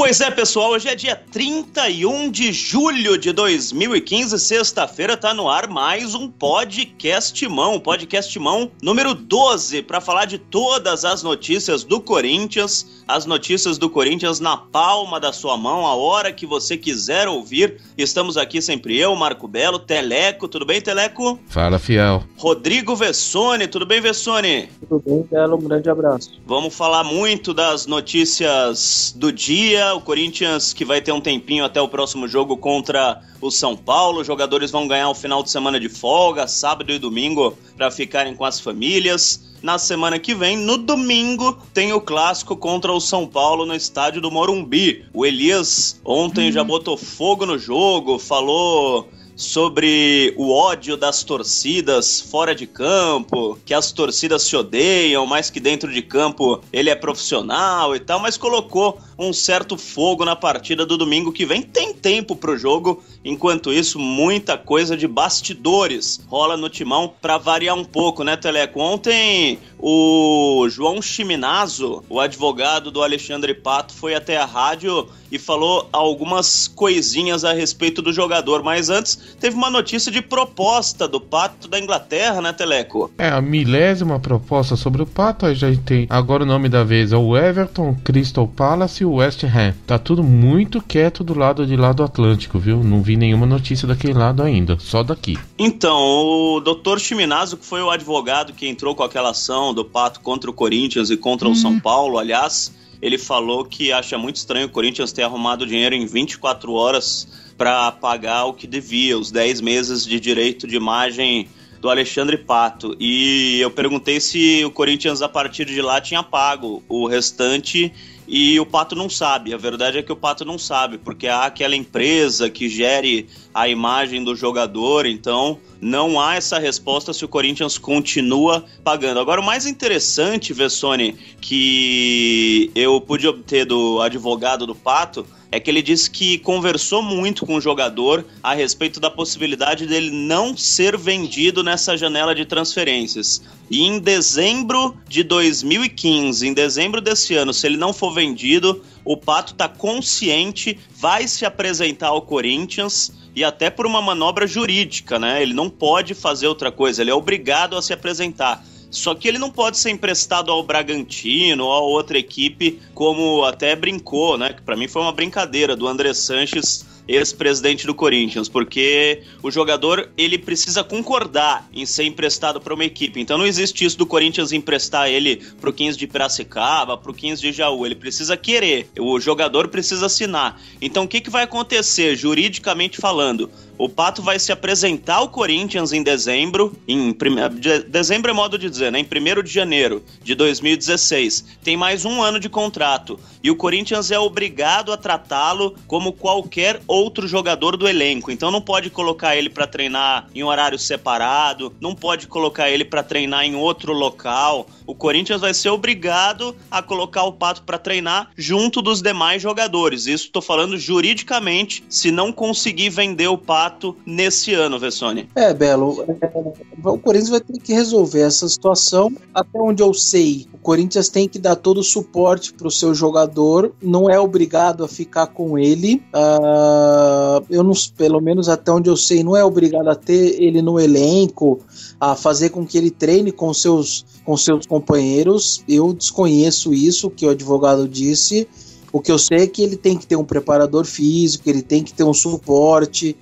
Pois é, pessoal, hoje é dia 31 de julho de 2015, sexta-feira, tá no ar mais um Podcastimão número 12, para falar de todas as notícias do Corinthians, as notícias do Corinthians na palma da sua mão, a hora que você quiser ouvir. Estamos aqui sempre eu, Marco Belo, Teleco, tudo bem, Teleco? Fala, fiel. Rodrigo Vessone, tudo bem, Vessone? Tudo bem, Belo, um grande abraço. Vamos falar muito das notícias do dia. O Corinthians que vai ter um tempinho até o próximo jogo contra o São Paulo. Os jogadores vão ganhar o final de semana de folga, sábado e domingo, para ficarem com as famílias. Na semana que vem, no domingo, tem o clássico contra o São Paulo no estádio do Morumbi. O Elias ontem já botou fogo no jogo, falou sobre o ódio das torcidas fora de campo, que as torcidas se odeiam, mas que dentro de campo ele é profissional e tal, mas colocou um certo fogo na partida do domingo que vem. Tem tempo pro jogo, enquanto isso, muita coisa de bastidores rola no Timão pra variar um pouco, né, Teleco? Ontem o João Chiminazzo, o advogado do Alexandre Pato, foi até a rádio e falou algumas coisinhas a respeito do jogador, mas antes teve uma notícia de proposta do Pato da Inglaterra, né, Teleco? É a 1000ª proposta sobre o Pato. A gente tem agora o nome da vez é o Everton, Crystal Palace e o West Ham. Tá tudo muito quieto do lado de lá do Atlântico, viu? Não vi nenhuma notícia daquele lado ainda, só daqui. Então, o Dr. Chiminazzo, que foi o advogado que entrou com aquela ação do Pato contra o Corinthians e contra o São Paulo, aliás, ele falou que acha muito estranho o Corinthians ter arrumado dinheiro em 24 horas para pagar o que devia, os 10 meses de direito de imagem do Alexandre Pato. E eu perguntei se o Corinthians, a partir de lá, tinha pago o restante, e o Pato não sabe. A verdade é que o Pato não sabe, porque há aquela empresa que gere a imagem do jogador, então não há essa resposta se o Corinthians continua pagando. Agora, o mais interessante, Vessone, que eu pude obter do advogado do Pato, é que ele disse que conversou muito com o jogador a respeito da possibilidade dele não ser vendido nessa janela de transferências. E em dezembro de 2015, em dezembro desse ano, se ele não for vendido, o Pato está consciente, vai se apresentar ao Corinthians, e até por uma manobra jurídica, né? Ele não pode fazer outra coisa, ele é obrigado a se apresentar. Só que ele não pode ser emprestado ao Bragantino ou a outra equipe, como até brincou, né? Que pra mim foi uma brincadeira do André Sanches, ex-presidente do Corinthians, porque o jogador, ele precisa concordar em ser emprestado para uma equipe. Então não existe isso do Corinthians emprestar ele pro 15 de Piracicaba, pro 15 de Jaú. Ele precisa querer, o jogador precisa assinar. Então o que vai acontecer, juridicamente falando? O Pato vai se apresentar ao Corinthians em dezembro, dezembro é modo de dizer, né? Em 1º de janeiro de 2016. Tem mais um ano de contrato. E o Corinthians é obrigado a tratá-lo como qualquer outro jogador do elenco. Então não pode colocar ele para treinar em horário separado, não pode colocar ele para treinar em outro local. O Corinthians vai ser obrigado a colocar o Pato para treinar junto dos demais jogadores. Isso estou falando juridicamente, se não conseguir vender o Pato nesse ano, Vessone. Belo, o Corinthians vai ter que resolver essa situação. Até onde eu sei, o Corinthians tem que dar todo o suporte para o seu jogador, não é obrigado a ficar com ele. Eu não, pelo menos até onde eu sei, não é obrigado a ter ele no elenco, a fazer com que ele treine com seus companheiros. Eu desconheço isso que o advogado disse. O que eu sei é que ele tem que ter um preparador físico, ele tem que ter um suporte,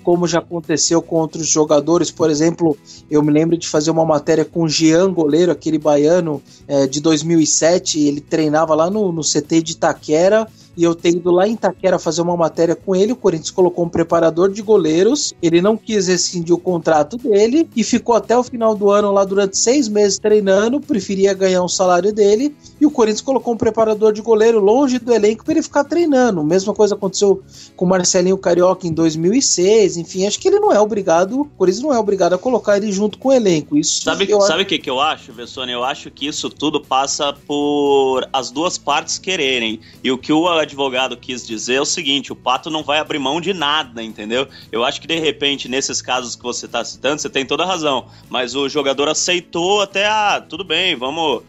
como já aconteceu com outros jogadores. Por exemplo, eu me lembro de fazer uma matéria com o Jean, goleiro, aquele baiano de 2007, ele treinava lá no CT de Itaquera, e eu tenho ido lá em Itaquera fazer uma matéria com ele. O Corinthians colocou um preparador de goleiros, ele não quis rescindir o contrato dele e ficou até o final do ano lá durante 6 meses treinando, preferia ganhar o salário dele, e o Corinthians colocou um preparador de goleiro longe do elenco para ele ficar treinando. Mesma coisa aconteceu com o Marcelinho Carioca em 2006, enfim, acho que ele não é obrigado, o Corinthians não é obrigado a colocar ele junto com o elenco. Isso sabe o que eu acho, Vessone? Eu acho que isso tudo passa por as duas partes quererem, e o que o advogado quis dizer é o seguinte, o Pato não vai abrir mão de nada, entendeu? Eu acho que de repente, nesses casos que você tá citando, você tem toda a razão, mas o jogador aceitou até, tudo bem, vamos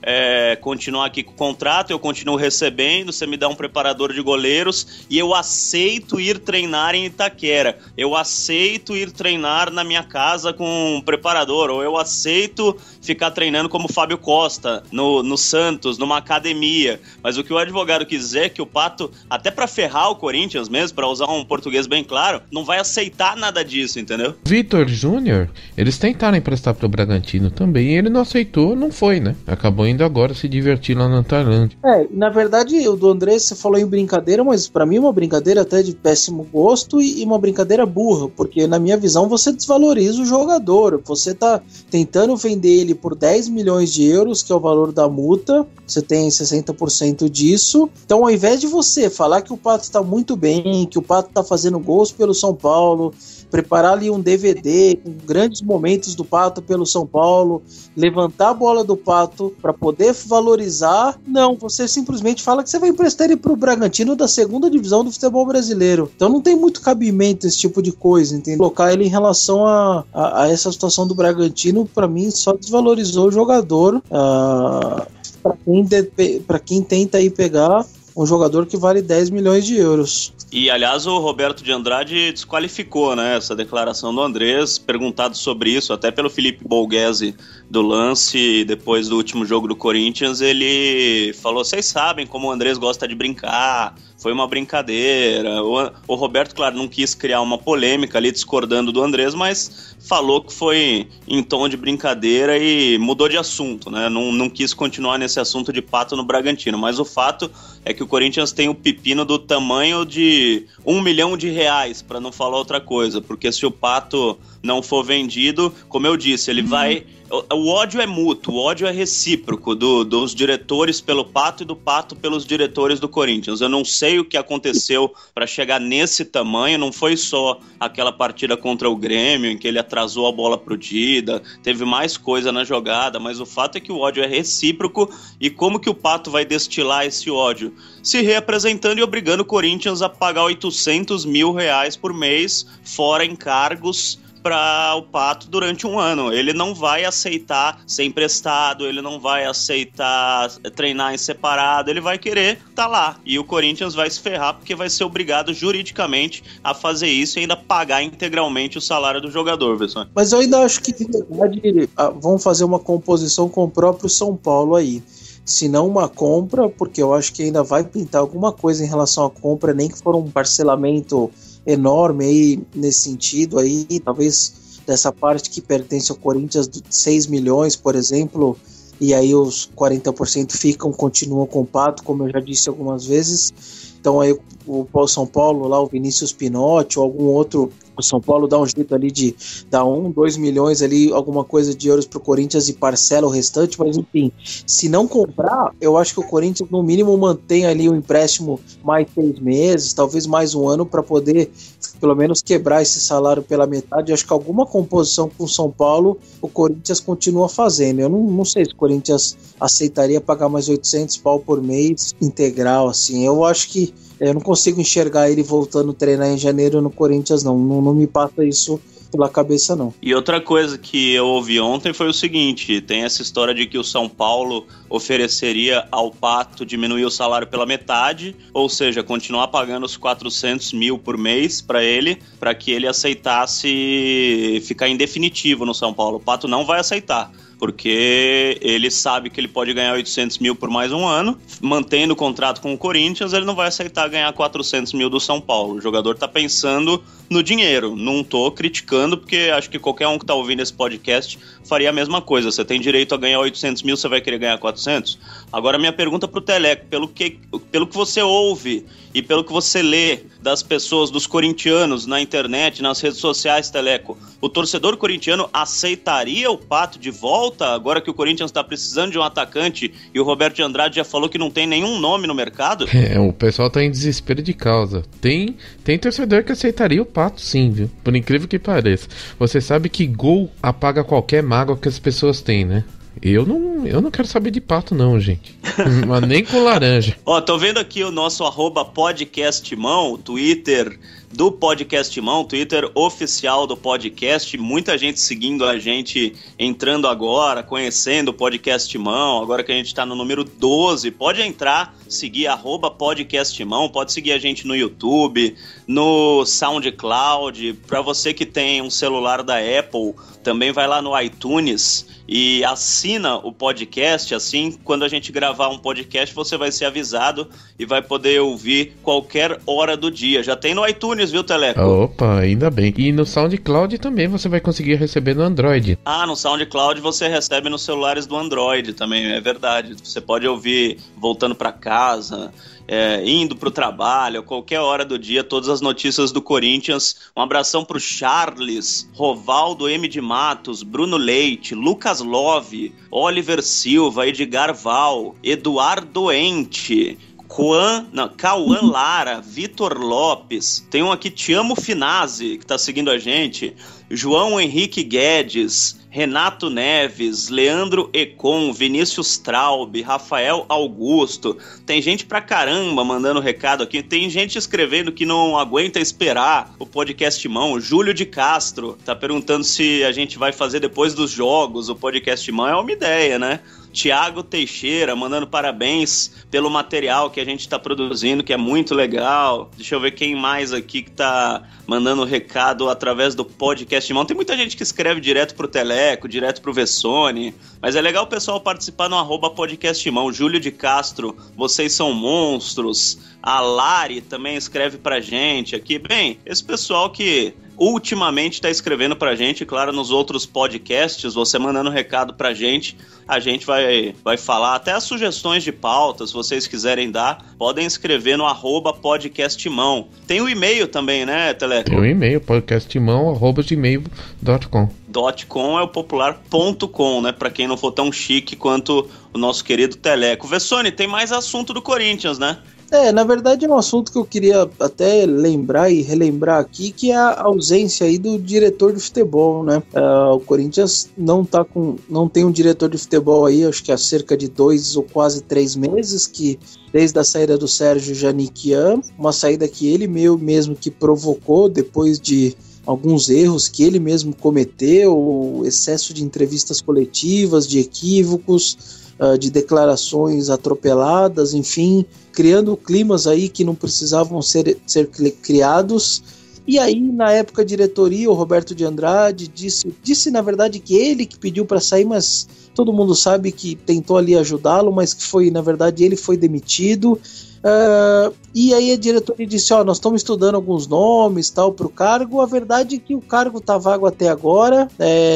continuar aqui com o contrato, eu continuo recebendo, você me dá um preparador de goleiros e eu aceito ir treinar em Itaquera, eu aceito ir treinar na minha casa com um preparador, ou eu aceito ficar treinando como Fábio Costa no Santos, numa academia. Mas o que o advogado quis dizer é que o Pato, até pra ferrar o Corinthians mesmo, pra usar um português bem claro, não vai aceitar nada disso, entendeu? Vitor Júnior, eles tentaram emprestar pro Bragantino também, e ele não aceitou, não foi, né? Acabou indo agora se divertir lá na Tailândia. Na verdade, o do André, você falou em brincadeira, mas pra mim é uma brincadeira até de péssimo gosto e uma brincadeira burra, porque na minha visão você desvaloriza o jogador, você tá tentando vender ele por 10 milhões de euros, que é o valor da multa, você tem 60% disso, então ao invés de você falar que o Pato tá muito bem, que o Pato tá fazendo gols pelo São Paulo, preparar ali um DVD com grandes momentos do Pato pelo São Paulo, levantar a bola do Pato para poder valorizar, não, você simplesmente fala que você vai emprestar ele pro Bragantino da segunda divisão do futebol brasileiro, então não tem muito cabimento esse tipo de coisa, entendeu? Colocar ele em relação a essa situação do Bragantino, para mim só desvalorizou o jogador, para quem tenta aí pegar um jogador que vale 10 milhões de euros. E, aliás, o Roberto de Andrade desqualificou, né, essa declaração do Andrés, perguntado sobre isso, até pelo Felipe Bolghese do Lance, depois do último jogo do Corinthians, ele falou, vocês sabem como o Andrés gosta de brincar, foi uma brincadeira. O Roberto, claro, não quis criar uma polêmica ali, discordando do Andrés, mas falou que foi em tom de brincadeira e mudou de assunto, né, não quis continuar nesse assunto de Pato no Bragantino, mas o fato é que o Corinthians tem o pepino do tamanho de R$1 milhão, para não falar outra coisa, porque se o Pato não for vendido, como eu disse, ele vai... O ódio é mútuo, o ódio é recíproco dos diretores pelo Pato e do Pato pelos diretores do Corinthians. Eu não sei o que aconteceu para chegar nesse tamanho, não foi só aquela partida contra o Grêmio em que ele atrasou a bola pro Dida, teve mais coisa na jogada, mas o fato é que o ódio é recíproco e como que o Pato vai destilar esse ódio? Se reapresentando e obrigando o Corinthians a pagar R$800 mil por mês, fora encargos, para o Pato durante um ano. Ele não vai aceitar ser emprestado, ele não vai aceitar treinar em separado, ele vai querer estar lá. E o Corinthians vai se ferrar porque vai ser obrigado juridicamente a fazer isso e ainda pagar integralmente o salário do jogador, pessoal. Mas eu ainda acho que, de verdade, vão fazer uma composição com o próprio São Paulo aí. Se não uma compra, porque eu acho que ainda vai pintar alguma coisa em relação à compra, nem que for um parcelamento enorme aí nesse sentido aí, talvez dessa parte que pertence ao Corinthians de 6 milhões, por exemplo, e aí os 40% continuam com o Pato, como eu já disse algumas vezes. Então aí o São Paulo lá, o Vinícius Pinotti ou algum outro, o São Paulo dá um jeito ali de dar 2 milhões ali, alguma coisa de euros pro Corinthians e parcela o restante, mas enfim, se não comprar, eu acho que o Corinthians no mínimo mantém ali o empréstimo mais 6 meses, talvez mais um ano, para poder pelo menos quebrar esse salário pela metade. Eu acho que alguma composição com o São Paulo o Corinthians continua fazendo. Eu não sei se o Corinthians aceitaria pagar mais 800 pau por mês integral, assim. Eu acho que eu não consigo enxergar ele voltando a treinar em janeiro no Corinthians, não me passa isso pela cabeça, não. E outra coisa que eu ouvi ontem foi o seguinte, tem essa história de que o São Paulo ofereceria ao Pato diminuir o salário pela metade, ou seja, continuar pagando os 400 mil por mês para ele, para que ele aceitasse ficar em definitivo no São Paulo. O Pato não vai aceitar, porque ele sabe que ele pode ganhar 800 mil por mais um ano, mantendo o contrato com o Corinthians, ele não vai aceitar ganhar 400 mil do São Paulo. O jogador tá pensando no dinheiro, não tô criticando, porque acho que qualquer um que tá ouvindo esse podcast faria a mesma coisa. Você tem direito a ganhar 800 mil, você vai querer ganhar 400? Agora minha pergunta pro Teleco, pelo que você ouve e pelo que você lê das pessoas, dos corintianos na internet, nas redes sociais, Teleco, o torcedor corintiano aceitaria o Pato de volta, agora que o Corinthians está precisando de um atacante e o Roberto de Andrade já falou que não tem nenhum nome no mercado? O pessoal tá em desespero de causa. Tem torcedor que aceitaria o Pato, sim, viu? Por incrível que pareça. Você sabe que gol apaga qualquer mágoa que as pessoas têm, né? Eu não quero saber de pato não, gente. Mas nem com laranja. Ó, tô vendo aqui o nosso @podcastimão, o Twitter do Podcastimão, Twitter oficial do podcast, muita gente seguindo a gente, entrando agora, conhecendo o Podcastimão, agora que a gente tá no número 12, pode entrar, seguir @podcastimão, pode seguir a gente no YouTube, no SoundCloud, pra você que tem um celular da Apple, também vai lá no iTunes e assina o podcast, assim, quando a gente gravar um podcast, você vai ser avisado e vai poder ouvir qualquer hora do dia. Já tem no iTunes, viu, Teleco? Opa, ainda bem. E no SoundCloud também você vai conseguir receber no Android. Ah, no SoundCloud você recebe nos celulares do Android também, é verdade. Você pode ouvir voltando pra casa, indo pro trabalho, qualquer hora do dia, todas as notícias do Corinthians. Um abração pro Charles, Rovaldo M. de Matos, Bruno Leite, Lucas Love, Oliver Silva, Edgar Val, Eduardo Ente, Cauã Lara, Vitor Lopes, tem um aqui, Te Amo Finazzi, que tá seguindo a gente, João Henrique Guedes, Renato Neves, Leandro Econ, Vinícius Traub, Rafael Augusto, tem gente pra caramba mandando recado aqui, tem gente escrevendo que não aguenta esperar o Podcastimão, Júlio de Castro tá perguntando se a gente vai fazer depois dos jogos o Podcastimão, é uma ideia, né? Tiago Teixeira mandando parabéns pelo material que a gente está produzindo, que é muito legal. Deixa eu ver quem mais aqui que tá mandando recado através do Podcastimão. Tem muita gente que escreve direto pro Teleco, direto pro Vessone, mas é legal o pessoal participar no @Podcastimão. Júlio de Castro, vocês são monstros. A Lari também escreve pra gente aqui. Bem, esse pessoal que ultimamente tá escrevendo pra gente, claro, nos outros podcasts, você mandando recado pra gente, a gente vai falar, até as sugestões de pauta, se vocês quiserem dar, podem escrever no @podcastimão. Tem o e-mail também, né, Teleco? Tem o e-mail, podcastimão@gmail.com. .com é o popular .com, né, pra quem não for tão chique quanto o nosso querido Teleco. Vessone, tem mais assunto do Corinthians, né? Na verdade é um assunto que eu queria até lembrar e relembrar aqui, que é a ausência aí do diretor de futebol, né? O Corinthians não tem um diretor de futebol aí, acho que há cerca de 2 ou quase 3 meses, que desde a saída do Sérgio Janiquian, uma saída que ele mesmo que provocou depois de alguns erros que ele mesmo cometeu, excesso de entrevistas coletivas, de equívocos, de declarações atropeladas, enfim, criando climas aí que não precisavam ser criados. E aí, na época, a diretoria, o Roberto de Andrade disse na verdade que ele que pediu para sair, mas todo mundo sabe que tentou ali ajudá-lo, mas que foi, na verdade, ele foi demitido. E aí a diretoria disse, nós estamos estudando alguns nomes tal para o cargo. A verdade é que o cargo está vago até agora,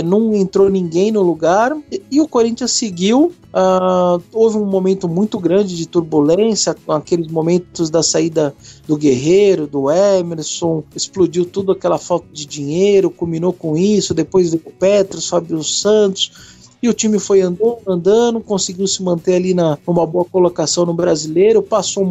não entrou ninguém no lugar, e o Corinthians seguiu. Houve um momento muito grande de turbulência, com aqueles momentos da saída do Guerreiro, do Emerson, explodiu tudo, aquela falta de dinheiro, culminou com isso, depois veio o Petros, Fábio Santos, e o time foi andando, conseguiu se manter ali numa boa colocação no Brasileiro, passou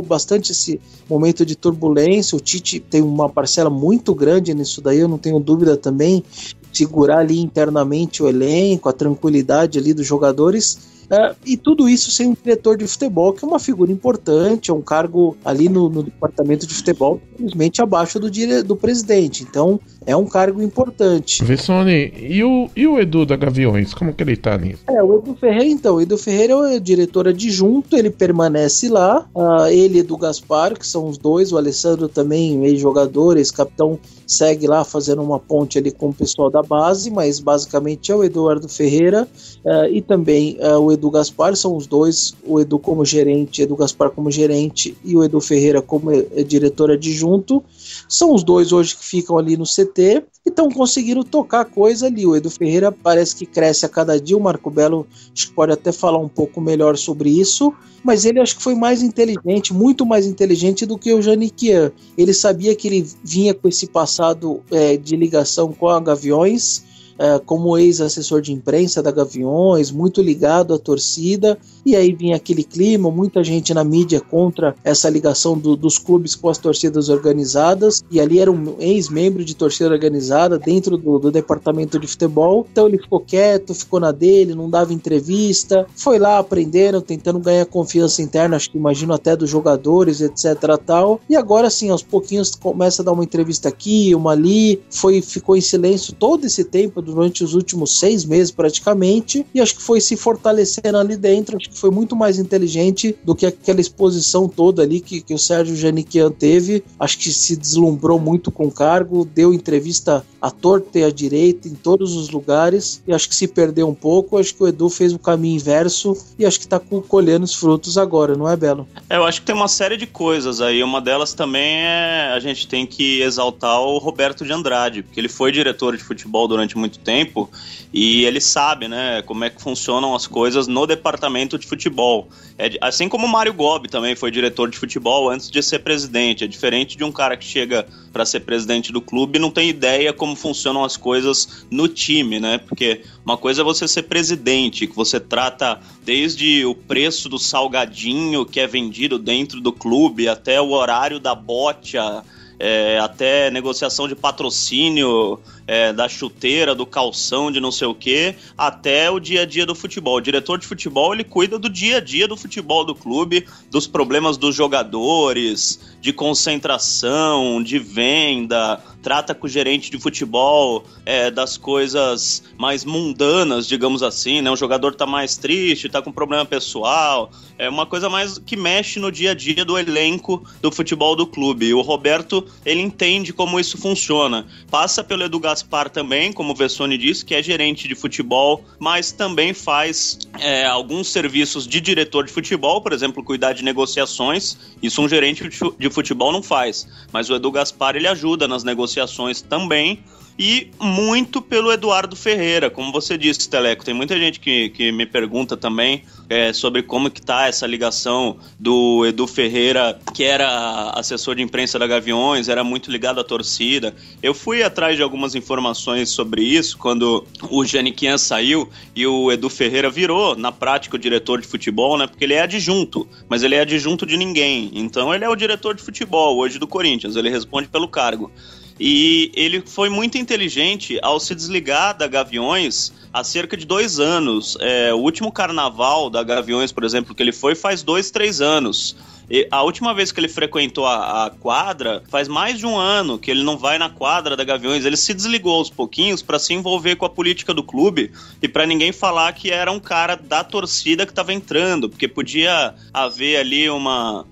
bastante esse momento de turbulência. O Tite tem uma parcela muito grande nisso daí, eu não tenho dúvida também, segurar ali internamente o elenco, a tranquilidade ali dos jogadores. E tudo isso sem um diretor de futebol, que é uma figura importante, é um cargo ali no departamento de futebol, simplesmente abaixo do presidente. Então, é um cargo importante. Vessone, e o Edu da Gaviões, como que ele tá nisso? O Edu Ferreira, então, o Edu Ferreira é o diretor adjunto, ele permanece lá, ele e Edu Gaspar, que são os dois, o Alessandro também, ex-jogador, ex-capitão, segue lá fazendo uma ponte ali com o pessoal da base, mas basicamente é o Eduardo Ferreira e também o Edu Gaspar, são os dois, o Edu como gerente, Edu Gaspar como gerente e o Edu Ferreira como diretor adjunto. São os dois hoje que ficam ali no CT e estão conseguindo tocar a coisa ali. O Edu Ferreira parece que cresce a cada dia, o Marco Belo acho que pode até falar um pouco melhor sobre isso, mas ele acho que foi mais inteligente, muito mais inteligente do que o Janiquian. Ele sabia que ele vinha com esse passado de ligação com a Gaviões, como ex-assessor de imprensa da Gaviões, muito ligado à torcida, e aí vinha aquele clima, muita gente na mídia contra essa ligação dos clubes com as torcidas organizadas, e ali era um ex-membro de torcida organizada dentro do departamento de futebol, então ele ficou quieto, ficou na dele, não dava entrevista, foi lá aprendendo, tentando ganhar confiança interna, acho que imagino até dos jogadores, etc. tal, e agora sim, aos pouquinhos começa a dar uma entrevista aqui, uma ali, ficou em silêncio todo esse tempo, durante os últimos 6 meses praticamente, e acho que foi se fortalecendo ali dentro, acho que foi muito mais inteligente do que aquela exposição toda ali que o Sérgio Janiquian teve, acho que se deslumbrou muito com o cargo, deu entrevista à torta e à direita em todos os lugares, e acho que se perdeu um pouco, acho que o Edu fez o caminho inverso, e acho que está colhendo os frutos agora, não é, Belo? Eu acho que tem uma série de coisas aí, uma delas também a gente tem que exaltar o Roberto de Andrade, porque ele foi diretor de futebol durante muito tempo, e ele sabe, né, como é que funcionam as coisas no departamento de futebol. Assim como o Mário Gobi também foi diretor de futebol antes de ser presidente. É diferente de um cara que chega para ser presidente do clube e não tem ideia como funcionam as coisas no time, né? Porque uma coisa é você ser presidente, que você trata desde o preço do salgadinho que é vendido dentro do clube, até o horário da bocha, até negociação de patrocínio, da chuteira, do calção, de não sei o que, até o dia a dia do futebol. O diretor de futebol, ele cuida do dia a dia do futebol do clube, dos problemas dos jogadores, de concentração, de venda, trata com o gerente de futebol das coisas mais mundanas, digamos assim, né? O jogador tá mais triste, tá com problema pessoal, é uma coisa mais que mexe no dia a dia do elenco do futebol do clube. E o Roberto, ele entende como isso funciona. Passa pelo Edu Gaspar também, como o Vessone disse, que é gerente de futebol, mas também faz alguns serviços de diretor de futebol, por exemplo, cuidar de negociações. Isso um gerente de futebol não faz, mas o Edu Gaspar, ele ajuda nas negociações também. E muito pelo Eduardo Ferreira, como você disse, Teleco, tem muita gente que me pergunta também sobre como que tá essa ligação do Edu Ferreira, que era assessor de imprensa da Gaviões, era muito ligado à torcida. Eu fui atrás de algumas informações sobre isso, quando o Janiquian saiu e o Edu Ferreira virou, na prática, o diretor de futebol, né? Porque ele é adjunto, mas ele é adjunto de ninguém. Então ele é o diretor de futebol hoje do Corinthians, ele responde pelo cargo. E ele foi muito inteligente ao se desligar da Gaviões há cerca de 2 anos. O último carnaval da Gaviões, por exemplo, que ele foi faz 2, 3 anos. E a última vez que ele frequentou a quadra, faz mais de 1 ano que ele não vai na quadra da Gaviões. Ele se desligou aos pouquinhos para se envolver com a política do clube e para ninguém falar que era um cara da torcida que estava entrando, porque podia haver ali uma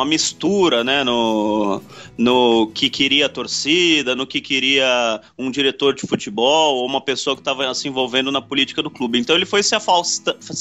mistura, né, no que queria a torcida, no que queria um diretor de futebol ou uma pessoa que estava se envolvendo na política do clube. Então ele foi se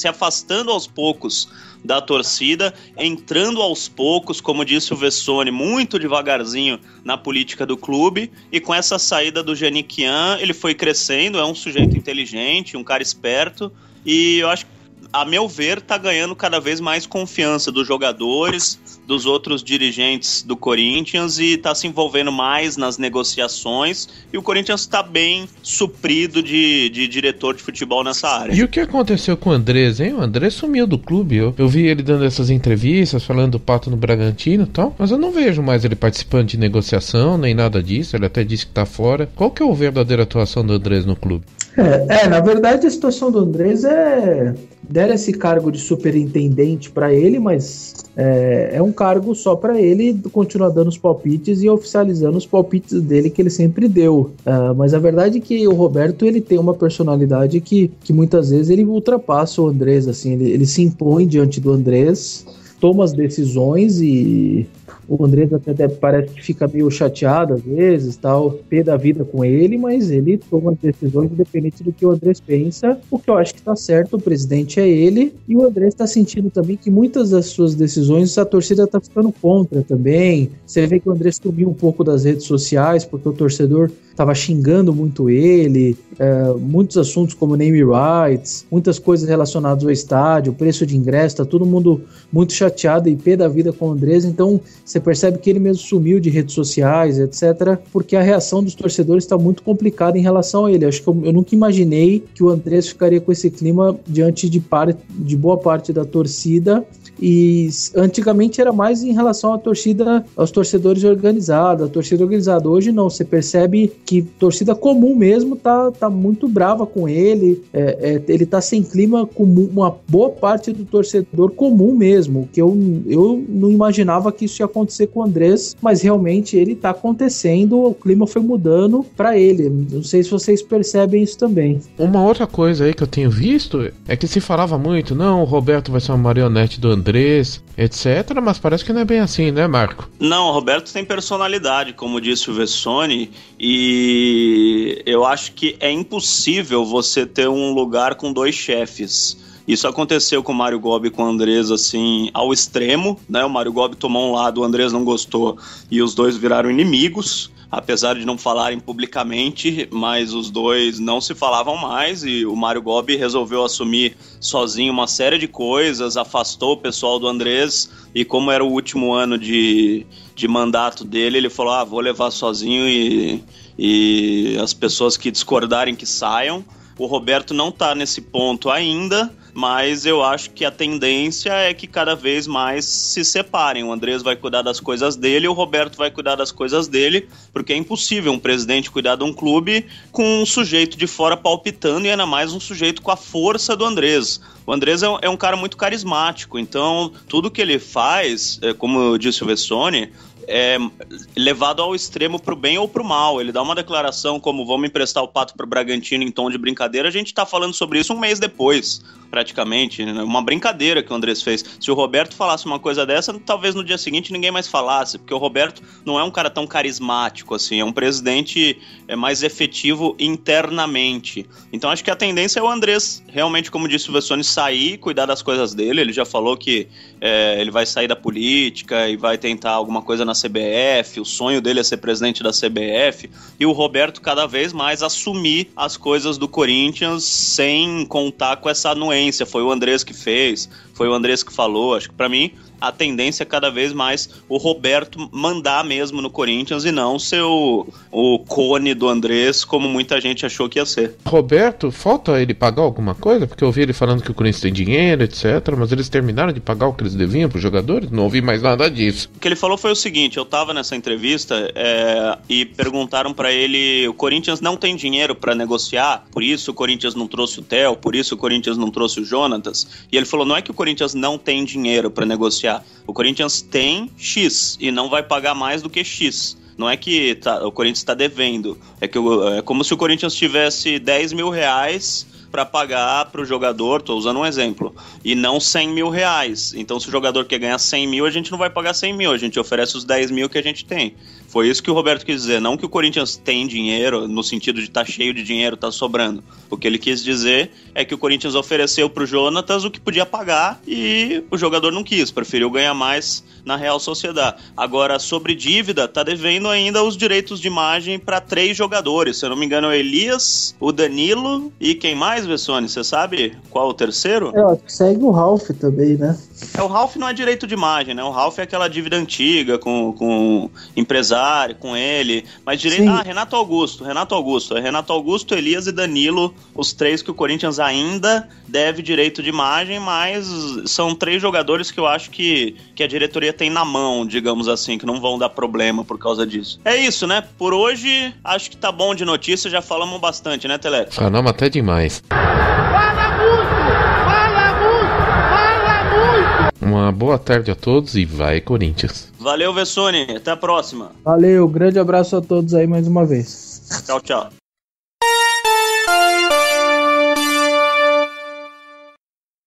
afastando aos poucos da torcida, entrando aos poucos, como disse o Vessone, muito devagarzinho na política do clube, e com essa saída do Janiquian, ele foi crescendo, é um sujeito inteligente, um cara esperto, e eu acho que, a meu ver, tá ganhando cada vez mais confiança dos jogadores, dos outros dirigentes do Corinthians, e tá se envolvendo mais nas negociações, e o Corinthians tá bem suprido de diretor de futebol nessa área. E o que aconteceu com o Andrés, hein? O Andrés sumiu do clube. Eu vi ele dando essas entrevistas, falando do Pato no Bragantino e tal, mas eu não vejo mais ele participando de negociação, nem nada disso. Ele até disse que tá fora. Qual que é a verdadeira atuação do Andrés no clube? Na verdade a situação do Andrés deram esse cargo de superintendente para ele, mas é um cargo só para ele continuar dando os palpites e oficializando os palpites dele que ele sempre deu. Mas a verdade é que o Roberto, ele tem uma personalidade que muitas vezes ele ultrapassa o Andrés, assim, ele se impõe diante do Andrés, toma as decisões e o Andrés até parece que fica meio chateado às vezes, tal, pé da vida com ele, mas ele toma as decisões independente do que o Andrés pensa, o que eu acho que tá certo, o presidente é ele, e o Andrés tá sentindo também que muitas das suas decisões a torcida tá ficando contra também. Você vê que o Andrés subiu um pouco das redes sociais, porque o torcedor estava xingando muito ele, muitos assuntos como name rights, muitas coisas relacionadas ao estádio, preço de ingresso, tá todo mundo muito chateado e pé da vida com o Andrés, então você Você percebe que ele mesmo sumiu de redes sociais, etc., porque a reação dos torcedores está muito complicada em relação a ele. Acho que eu nunca imaginei que o Andrés ficaria com esse clima diante de boa parte da torcida. E antigamente era mais em relação à torcida, aos torcedores organizados, a torcida organizada. Hoje não, você percebe que torcida comum mesmo tá muito brava com ele, ele tá sem clima com uma boa parte do torcedor comum mesmo, que eu não imaginava que isso ia acontecer com o Andrés, mas realmente ele tá acontecendo, o clima foi mudando para ele. Não sei se vocês percebem isso também. Uma outra coisa aí que eu tenho visto é que se falava muito, não, o Roberto vai ser uma marionete do Andrés, etc, mas parece que não é bem assim, né, Marco? Não, o Roberto tem personalidade, como disse o Vessone, e eu acho que é impossível você ter um lugar com dois chefes. Isso aconteceu com o Mário Gobi e com o Andrés, assim, ao extremo, né? O Mário Gobi tomou um lado, o Andrés não gostou, e os dois viraram inimigos, apesar de não falarem publicamente, mas os dois não se falavam mais, e o Mário Gobi resolveu assumir sozinho uma série de coisas, afastou o pessoal do Andrés, e como era o último ano de mandato dele, ele falou, vou levar sozinho e as pessoas que discordarem que saiam. O Roberto não está nesse ponto ainda, mas eu acho que a tendência é que cada vez mais se separem. O Andrés vai cuidar das coisas dele e o Roberto vai cuidar das coisas dele, porque é impossível um presidente cuidar de um clube com um sujeito de fora palpitando e ainda mais um sujeito com a força do Andrés. O Andrés é um cara muito carismático, então tudo que ele faz, como disse o Vessone, é levado ao extremo pro bem ou pro mal. Ele dá uma declaração como vamos emprestar o Pato pro Bragantino em tom de brincadeira, a gente tá falando sobre isso um mês depois, praticamente, né? Uma brincadeira que o Andrés fez. Se o Roberto falasse uma coisa dessa, talvez no dia seguinte ninguém mais falasse, porque o Roberto não é um cara tão carismático assim, é um presidente mais efetivo internamente. Então acho que a tendência é o Andrés, realmente, como disse o Vessone, sair, cuidar das coisas dele. Ele já falou que ele vai sair da política e vai tentar alguma coisa na CBF, o sonho dele é ser presidente da CBF, e o Roberto cada vez mais assumir as coisas do Corinthians sem contar com essa anuência. Foi o Andrés que fez, foi o Andrés que falou. Acho que pra mim a tendência é cada vez mais o Roberto mandar mesmo no Corinthians e não ser o cone do Andrés, como muita gente achou que ia ser. Roberto, falta ele pagar alguma coisa? Porque eu ouvi ele falando que o Corinthians tem dinheiro, etc, mas eles terminaram de pagar o que eles deviam pros jogadores? Não ouvi mais nada disso. O que ele falou foi o seguinte, eu tava nessa entrevista e perguntaram pra ele, o Corinthians não tem dinheiro pra negociar, por isso o Corinthians não trouxe o Theo, por isso o Corinthians não trouxe o Jonatas, e ele falou, não é que o Corinthians não tem dinheiro pra negociar, o Corinthians tem X e não vai pagar mais do que X. Não é que o Corinthians está devendo, é como se o Corinthians tivesse 10 mil reais para pagar para o jogador, estou usando um exemplo, e não 100 mil reais. Então, se o jogador quer ganhar 100 mil, a gente não vai pagar 100 mil, a gente oferece os 10 mil que a gente tem. Foi isso que o Roberto quis dizer, não que o Corinthians tem dinheiro, no sentido de estar cheio de dinheiro, tá sobrando. O que ele quis dizer é que o Corinthians ofereceu pro Jonatas o que podia pagar e o jogador não quis, preferiu ganhar mais na Real Sociedade. Agora, sobre dívida, tá devendo ainda os direitos de imagem para 3 jogadores, se eu não me engano, o Elias, o Danilo e quem mais, Vessone? Você sabe qual o terceiro? Segue o Ralf também, né? O Ralf não é direito de imagem, né? O Ralf é aquela dívida antiga com empresário, com ele. Mas direito... Renato Augusto. É Renato Augusto, Elias e Danilo, os 3 que o Corinthians ainda deve direito de imagem, mas são 3 jogadores que eu acho que a diretoria tem na mão, digamos assim, que não vão dar problema por causa disso. É isso, né? Por hoje, acho que tá bom de notícia, já falamos bastante, né, Telé? Falamos até demais. Uma boa tarde a todos e vai Corinthians. Valeu, Vessone. Até a próxima. Valeu, grande abraço a todos aí mais uma vez. Tchau, tchau.